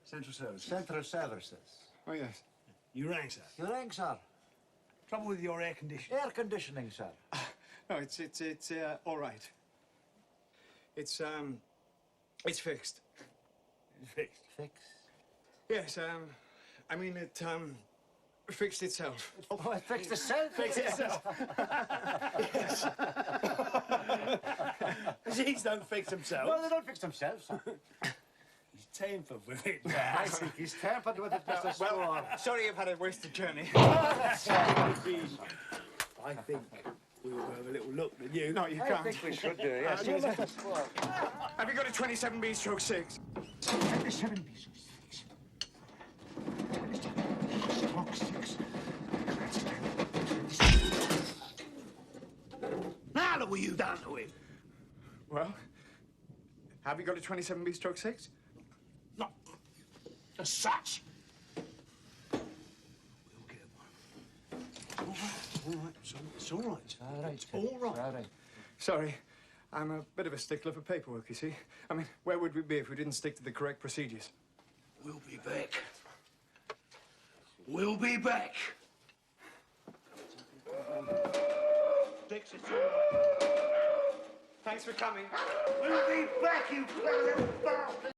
Central Services. Central Services. Oh, yes. You rang, sir. You rang, sir? Trouble with your air conditioning? Air conditioning, sir. No, it's all right. It's fixed. Fixed. Fixed? Yes, I mean, it, fixed itself. Oh, it fixed itself? Fixed itself. Yes. These don't fix themselves. Well, they don't fix themselves, sir. He's tampered with it. I think he's tampered with it, Mr. Spoor. Well, sorry you've had a wasted journey. I think we will have a little look at you. No, you I can't. think we should do, yes. Mr. Spoor. Have you got a 27B/6? 27B/6. 27B/6. Now look what you done to him. Well, have you got a 27B/6? Not as such. We'll get one. All right. It's all right. All right. It's all right. All right. Sorry, I'm a bit of a stickler for paperwork, you see. I mean, where would we be if we didn't stick to the correct procedures? We'll be back. We'll be back. It's all right. Thanks for coming. We'll be back, you clever little bastard.